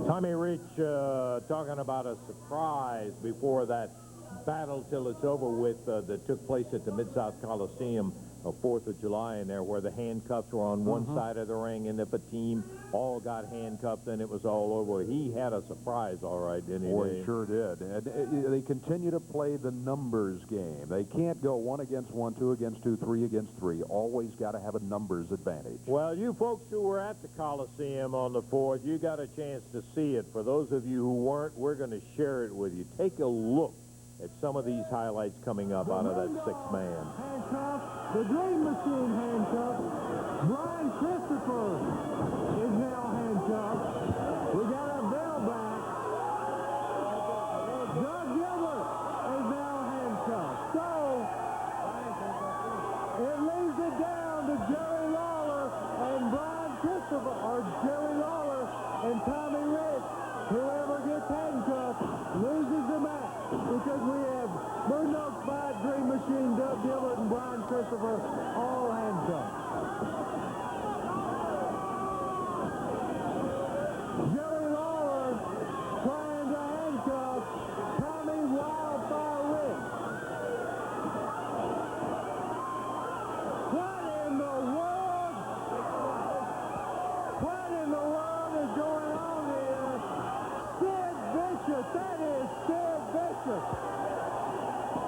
Tommy Rich talking about a surprise before that battle till it's over with that took place at the Mid-South Coliseum, 4th of July in there, where the handcuffs were on one side of the ring, and if a team all got handcuffed, then it was all over. He had a surprise, all right, didn't he? Boy, he sure did. And they continue to play the numbers game. They can't go 1 against 1, 2 against 2, 3 against 3. Always got to have a numbers advantage. Well, you folks who were at the Coliseum on the 4th, you got a chance to see it. For those of you who weren't, we're going to share it with you. Take a look at some of these highlights coming up out of that 6-man. Handcuffed, the Dream Machine handcuffed. Brian Christopher is now handcuffed. We got a bell back. Doug Gilbert is now handcuffed. So, it leaves it down to Jerry Lawler and Brian Christopher, or Jerry Lawler and Tommy Rich. Whoever gets handcuffed loses the match, because we have Moondog Spot, Dream Machine, Doug Gilbert, and Brian Christopher all handcuffed. Jerry Lawler trying to handcuff Tommy Wildfire Rich. What in the world? What in the world is going on here? Sid Vicious, that is Sid Vicious,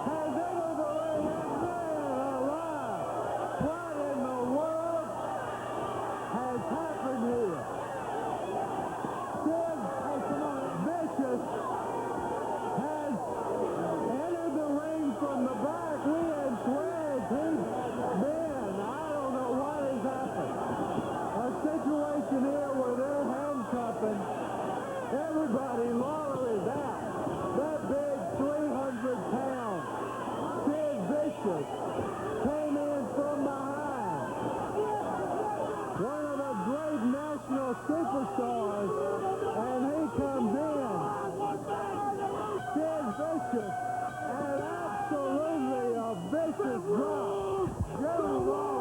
has entered the ring, and man alive, what in the world has happened here? Sid Vicious has entered the ring from the back. We had swears man, I don't know what has happened. A situation here where they're handcuffing everybody. Lawler is out. That big 300-pound Sid Vicious came in from behind. One of the great national superstars, and he comes in. Sid Vicious, and absolutely a vicious drop. Jerry Lawler.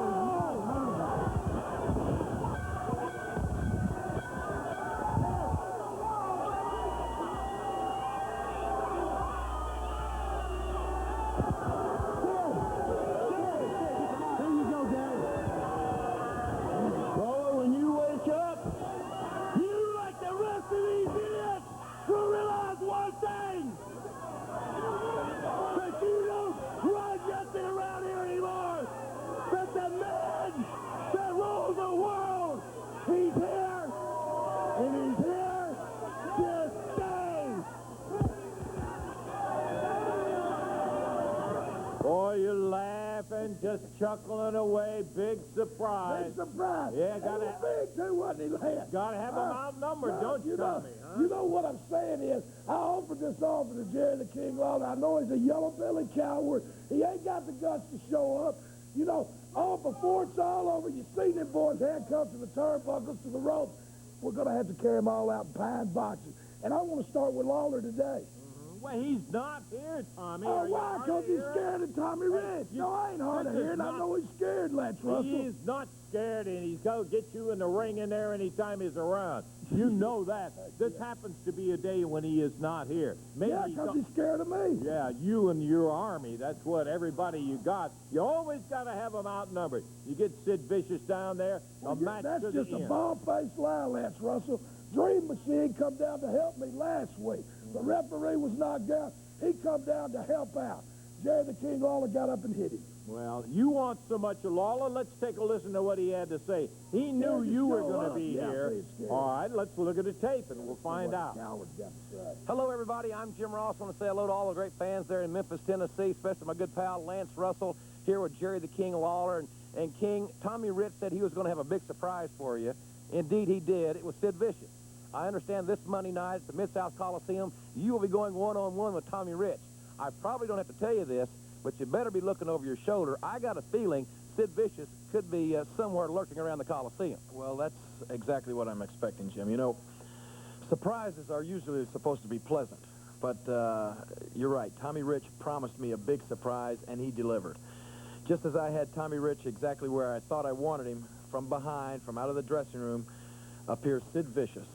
Just chuckling away, big surprise. Big surprise. Yeah, gotta big too, wasn't he, lad? Gotta have him outnumbered, don't you, Tommy? You know what I'm saying is, I offered this offer to Jerry the King Lawler. I know he's a yellow-bellied coward. He ain't got the guts to show up. You know, before it's all over, you see them boys handcuffed to the turnbuckles, to the rope. We're gonna have to carry them all out in pine boxes. And I want to start with Lawler today. Well, he's not here, Tommy. Oh, why? Because he's scared of Tommy Rich. No, I ain't hard of hearing. I know he's scared, Lance Russell. He's not scared, and he's going to get you in the ring in there anytime he's around. You know that. This happens to be a day when he is not here. Maybe because he's scared of me. Yeah, you and your army. That's what everybody you got. You always got to have them outnumbered. You get Sid Vicious down there, match that's to the just a end. bald-faced lie, Lance Russell. Dream Machine come down to help me last week. The referee was knocked out. He come down to help out. Jerry the King Lawler got up and hit him. Well, you want so much of Lawler. Let's take a listen to what he had to say. He knew you were going to be here. All right, let's look at the tape, and we'll find out. Hello, everybody. I'm Jim Ross. I want to say hello to all the great fans there in Memphis, Tennessee, especially my good pal Lance Russell, here with Jerry the King Lawler. And King, Tommy Rich said he was going to have a big surprise for you. Indeed, he did. It was Sid Vicious. I understand this Monday night at the Mid-South Coliseum, you will be going one-on-one with Tommy Rich. I probably don't have to tell you this, but you better be looking over your shoulder. I got a feeling Sid Vicious could be somewhere lurking around the Coliseum. Well, that's exactly what I'm expecting, Jim. You know, surprises are usually supposed to be pleasant, but you're right. Tommy Rich promised me a big surprise, and he delivered. Just as I had Tommy Rich exactly where I thought I wanted him, from behind, from out of the dressing room, appears Sid Vicious.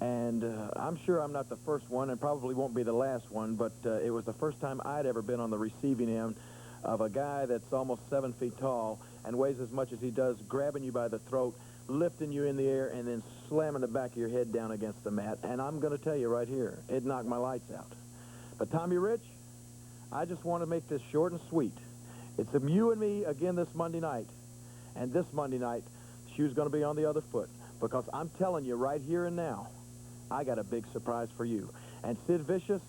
And I'm sure I'm not the first one and probably won't be the last one, but it was the first time I'd ever been on the receiving end of a guy that's almost 7 feet tall and weighs as much as he does, grabbing you by the throat, lifting you in the air, and then slamming the back of your head down against the mat. And I'm going to tell you right here, it knocked my lights out. But Tommy Rich, I just want to make this short and sweet. It's you and me again this Monday night. And this Monday night, the shoe's going to be on the other foot. Because I'm telling you right here and now, I got a big surprise for you. And Sid Vicious,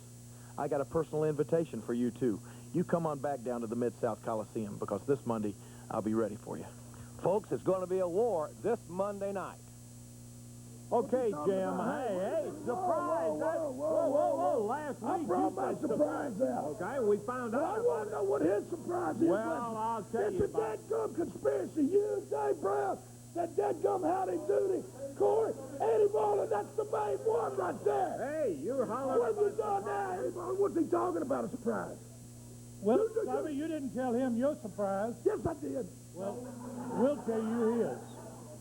I got a personal invitation for you, too. You come on back down to the Mid-South Coliseum, because this Monday, I'll be ready for you. Folks, it's going to be a war this Monday night. Okay, Jim. Hey, surprise. Whoa. Last week I brought you my said surprise out. Okay, we found Well, I out want about to it. know what his surprise is. Well, I'll tell you It's a about it. dead-gum conspiracy. You, Dave Brown, that dead-gum howdy doody. Corey, Eddie Marlin, that's the main one right there. Hey, you're hollering. What have you done now, Eddie Marlin? What's he talking about, a surprise? Well, Tommy, you didn't tell him your surprise. Yes, I did. Well, we'll tell you his.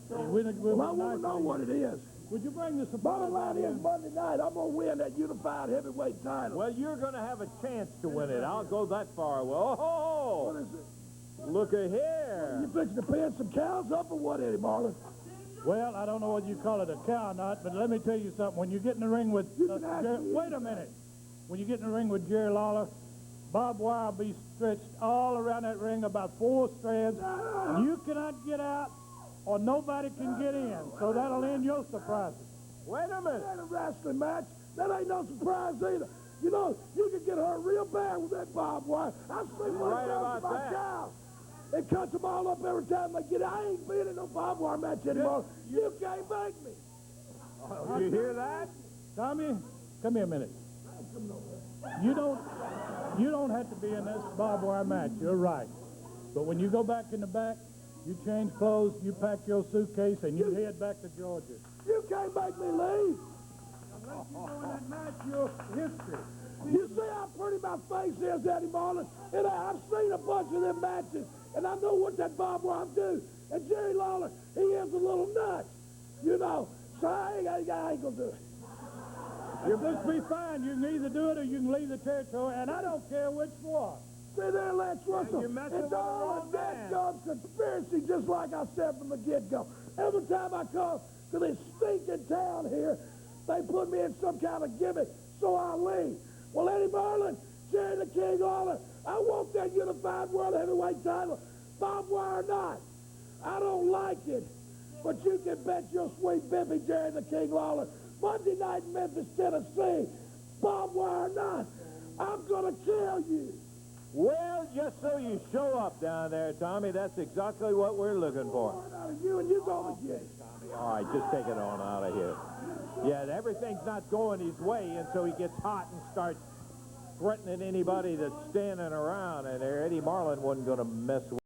Well, I want to know what it is. Would you bring the surprise? Bottom line is, Monday night, I'm going to win that unified heavyweight title. Well, you're going to have a chance to win it. I'll go that far. Well, What is it? look at here. You fixing to pin some cows up or what, Eddie Marlin? Well, I don't know whether you call it a cow or not, but let me tell you something. When you get in the ring with... You can ask me. wait a minute. When you get in the ring with Jerry Lawler, barbed wire will be stretched all around that ring, about 4 strands. You cannot get out, or nobody can get in. So that'll end your surprises. Wait a minute. That ain't a wrestling match. That ain't no surprise either. You know, you can get hurt real bad with that barbed wire. I've seen You're one right of about my that. cows. It cuts them all up every time they get it. I ain't been in no barbed wire match anymore. You can't make me. You hear that? Tommy, come here a minute. You don't have to be in this barbed wire match. You're right. But when you go back in the back, you change clothes, you pack your suitcase, and you head back to Georgia. You can't make me leave. Unless you go in that match, your history. You see how pretty my face is, Eddie Marlin? And I've seen a bunch of them matches, and I know what that barbed wire do. And Jerry Lawler, he is a little nuts, you know. So I ain't gonna do it. If this be fine, you can either do it or you can leave the territory, and I don't care which one. See there, Lance Russell? you're messing It's with the all wrong a man. dead-gum conspiracy, just like I said from the get-go. Every time I come to this stinking town here, they put me in some kind of gimmick, so I leave. Well, Eddie Marlin, Jerry the King Lawler, I want that unified world heavyweight title, barbed wire or not. I don't like it, but you can bet your sweet bippy, Jerry the King Lawler, Monday night in Memphis, Tennessee, barbed wire or not, I'm gonna kill you. Well, just so you show up down there, Tommy, that's exactly what we're looking for. Right out of you, and you're gonna get it. All right, just take it on out of here. Yeah, everything's not going his way, and so he gets hot and starts threatening anybody that's standing around, and Eddie Marlin wasn't going to mess with